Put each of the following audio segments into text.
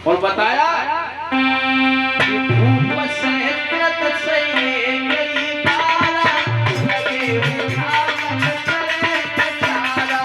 और बताया कि भूप सहस्त्र सही कई बारा लगे उठावन करे कचारा।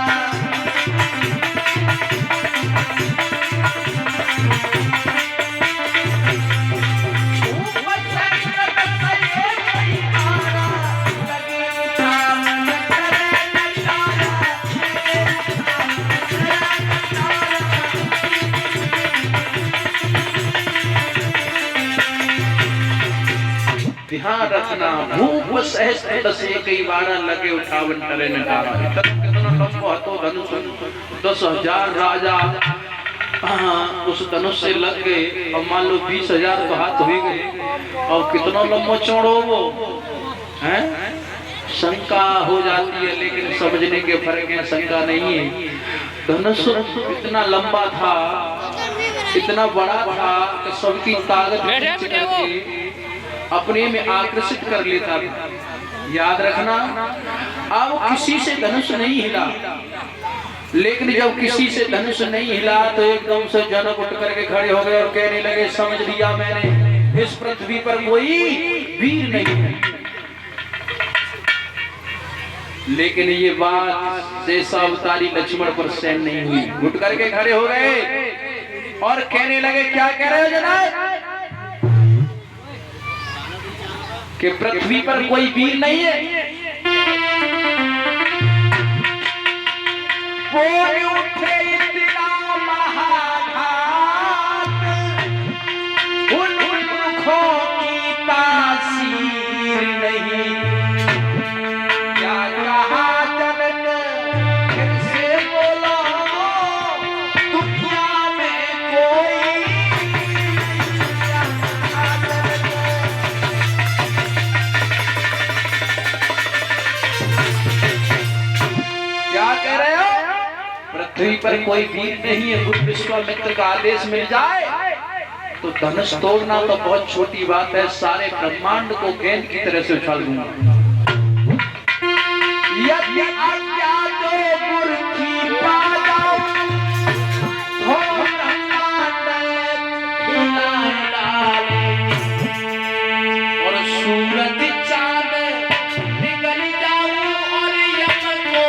ध्यान रखना, भूप सहस्त्र से कई बार लगे उठावन करे नटारा। कितना लंबा तो धनुष, 10,000 राजा उस धनुष से लग गए। अब मान लो 20,000 तो हाथ हो गए, और कितना लंबा चौड़ो वो है। शंका हो जाती है, लेकिन समझने के फर्क है, शंका नहीं है। धनुष इतना लंबा था, इतना बड़ा था कि सबकी ताकत अपने में आकर्षित कर लेता था। याद रखना, अब किसी से धनुष नहीं हिला, लेकिन जब किसी से धनुष नहीं हिला तो एकदम से जनक उठ करके खड़े हो गए और कहने लगे, समझ लिया मैंने, इस पृथ्वी पर कोई वीर नहीं है। लेकिन ये बात शेषावतारी लक्ष्मण पर सहन नहीं हुई। उठ करके खड़े हो गए और कहने लगे, क्या कह रहे हो जनाब कि पृथ्वी पर कोई वीर नहीं है? कोई उठे इतना महाघात, उन मुखों की तासीर नहीं। क्या कहा जनक, फिर से बोलो, दुनिया में कोई पृथ्वी पर कोई वीर नहीं है। गुरु विश्वामित्र का आदेश मिल जाए तो धनुष तोड़ना तो बहुत छोटी बात है, सारे ब्रह्मांड को गेंद की तरह से उछाल दूंगा। यदि आज्ञा दो गुरु की पाजाओ, हो ब्रह्मांड हिला डाले, और सूरज चांद निकल जाऊं और यमन को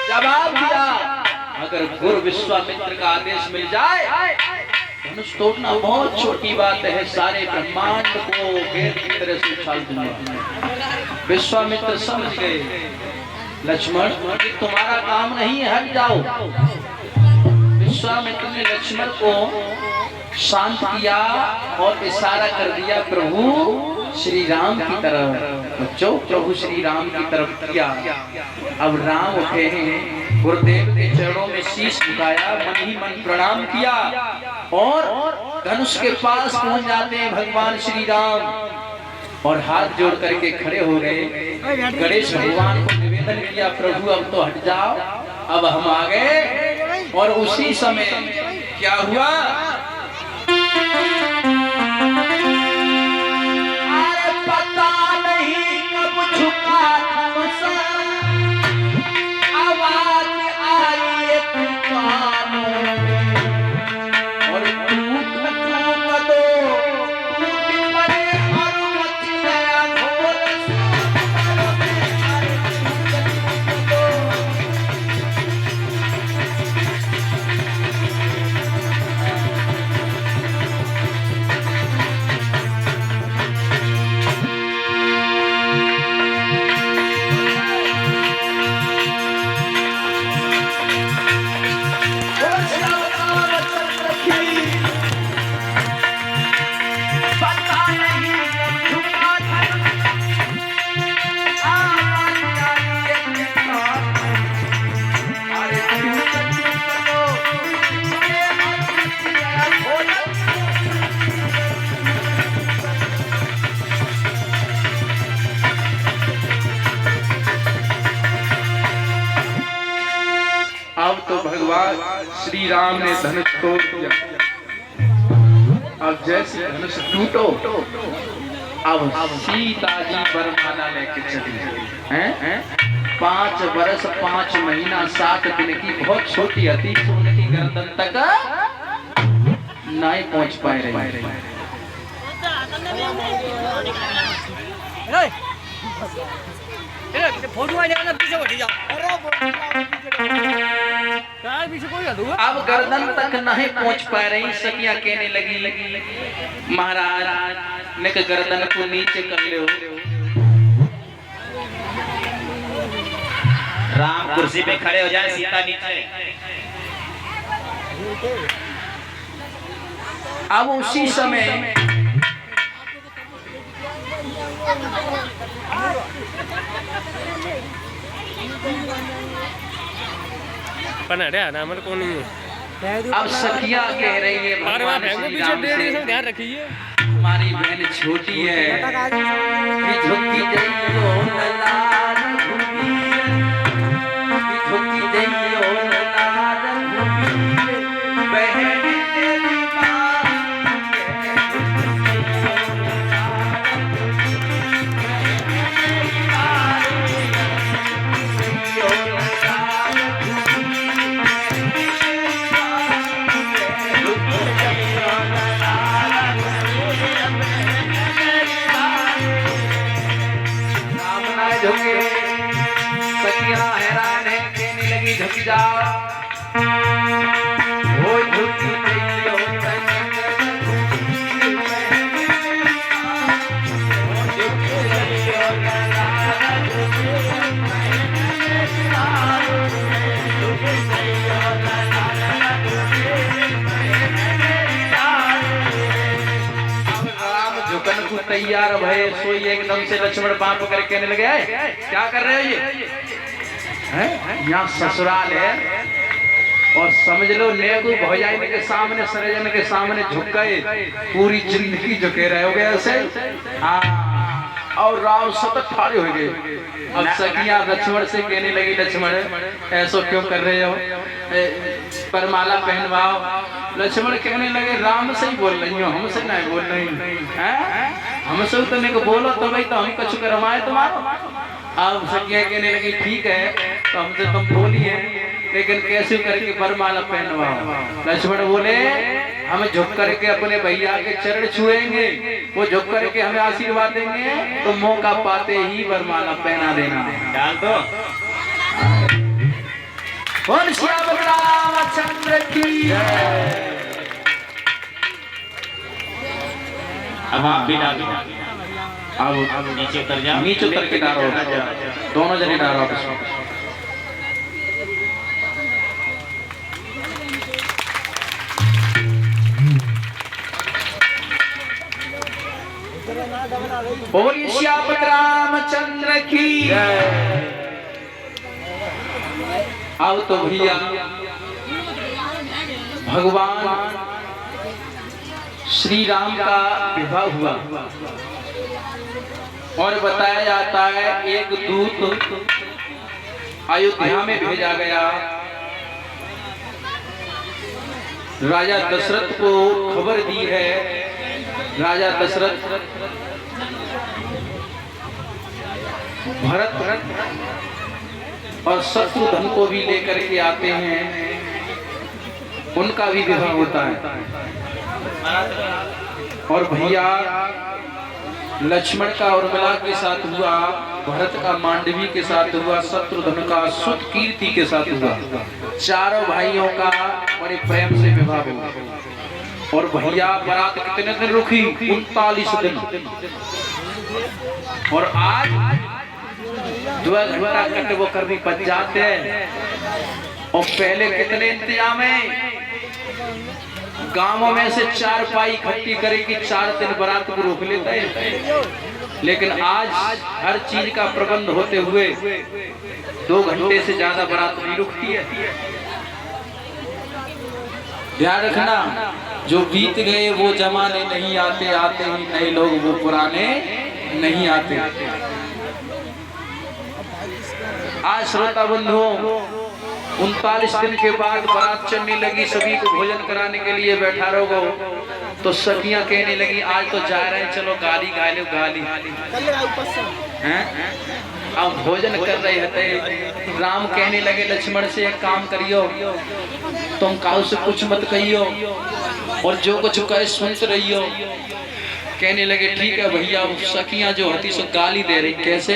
जवाब दिया। अगर गुरु विश्वामित्र का आदेश मिल जाए, धनुष तोड़ना बहुत छोटी बात है, सारे ब्रह्मांड को गेंद की तरह से उछाल दूंगा। विश्वामित्र समझ गए, लक्ष्मण तुम्हारा काम नहीं है, हट जाओ। विश्वामित्र ने लक्ष्मण को शांत किया और इशारा कर दिया प्रभु श्री राम की तरफ। बच्चों, प्रभु श्री राम की तरफ किया। अब राम उठे हैं, गुरुदेव के चरणों में शीश झुकाया, मन ही मन प्रणाम किया और धनुष के पास पहुंच जाते हैं भगवान श्री राम और हाथ जोड़ करके खड़े हो गए। गणेश भगवान को निवेदन किया, प्रभु अब तो हट जाओ, अब हम आ गए। और उसी समय क्या हुआ, अरे पता नहीं कब झुका धनुष, आवाज आई एक कानों में, और टूट दो टूट पड़े और मच गया घोर अब तो भगवान श्री राम ने धनुष तोड़ दिया। अब जैसे धनुष टूटो अब सीता जी वरमाला लेके चली हैं 5 वर्ष 5 महीना 7 दिन की बहुत छोटी अति सोने की गर्दन तक नहीं पहुंच पाए रही। अब गर्दन तक नहीं पहुंच पा रही। सखियां कहने लगी महाराज ने गर्दन को नीचे कर लो। राम कुर्सी पे खड़े हो जाए, सीता नीचे। अब उसी समय अब सखिया कह रही है भगवान श्री राम से, ध्यान रखिए हमारी बहन छोटी है कि झुकी जइयो लाल भूमि, कि झुकी जइयो लाल भूमि, बहन तेरी सखियां हैरान है, कहने लगी झुक जाओ। वो झुकी जइयो तैयार भय सोई एकदम से लक्ष्मण बाप कर कहने लगे क्या कर रहे हो ये यहाँ ससुराल है और समझ लो नेगू भौजाई के सामने सरेजन के सामने झुक गए, पूरी जिंदगी झुके रहे हो गए ऐसे। और राम सतत ठाड़े हो गए। अब सखियां लक्ष्मण से कहने लगी लक्ष्मण ऐसा क्यों कर रहे हो, परमाला पहनवाओ। लक्ष्मण कहने लगे राम से ही बोल रही हो, हमसे नहीं बोल रही हैं, हमसे तुमने को बोलो तो भाई तो हम कछु करवाए तुम्हारा। अब सखियां कहने लगी ठीक है तो हमसे तुम बोलिए लेकिन कैसे करके परमाला पहनवाओ। लक्ष्मण बोले हम झुक करके अपने भैया के चरण छुएंगे, वो झुक करके हमें आशीर्वाद देंगे तो मौका पाते ही वरमाला पहना देना। डाल दो। बोल श्याम रामचंद्र की। अब आप भी डाल दो। अब नीचे उतर जाओ, नीचे उतर के डालो, दोनों जने डालो आपस में। बोलिए श्याम रामचंद्र की। अब तो भैया भगवान श्री राम का विवाह हुआ और बताया जाता है एक दूत अयोध्या में भेजा गया। राजा दशरथ को खबर दी है। राजा दशरथ भरत और शत्रुघ्न को भी लेकर के आते हैं, उनका भी विवाह होता है। और भैया लक्ष्मण का उर्मिला के साथ हुआ, भरत का मांडवी के साथ हुआ, शत्रुघ्न का सुतकीर्ति के साथ हुआ। चारों भाइयों का बड़े प्रेम से विवाह हुआ। और भैया बारात कितने दिन रुकी? 39 दिन। और आज 2 घंटा कट वो करनी बच जाते हैं। और पहले कितने इंतजाम है, गांवों में से 4 पाई इकट्ठी करके 4 दिन बारात को रोक लेता है। लेकिन आज हर चीज का प्रबंध होते हुए 2 घंटे से ज्यादा बारात नहीं रुकती है। ध्यान रखना, जो बीत गए वो जमाने नहीं आते, आते ही नए लोग वो पुराने नहीं आते। आज श्रोता बंधुओं 39 दिन के बाद बारात चलने लगी, सभी को भोजन कराने के लिए बैठा रहो। तो सखियां कहने लगी आज तो जा रहे हैं, चलो गाली गा लो गाली हैं। अब भोजन कर रहे थे, राम कहने लगे लक्ष्मण से एक काम करियो, तुम काऊ से कुछ मत कहियो और जो कुछ कहे सुनते रहियो। कहने लगे ठीक है भैया। सखियां जो हती सो गाली दे रही, कैसे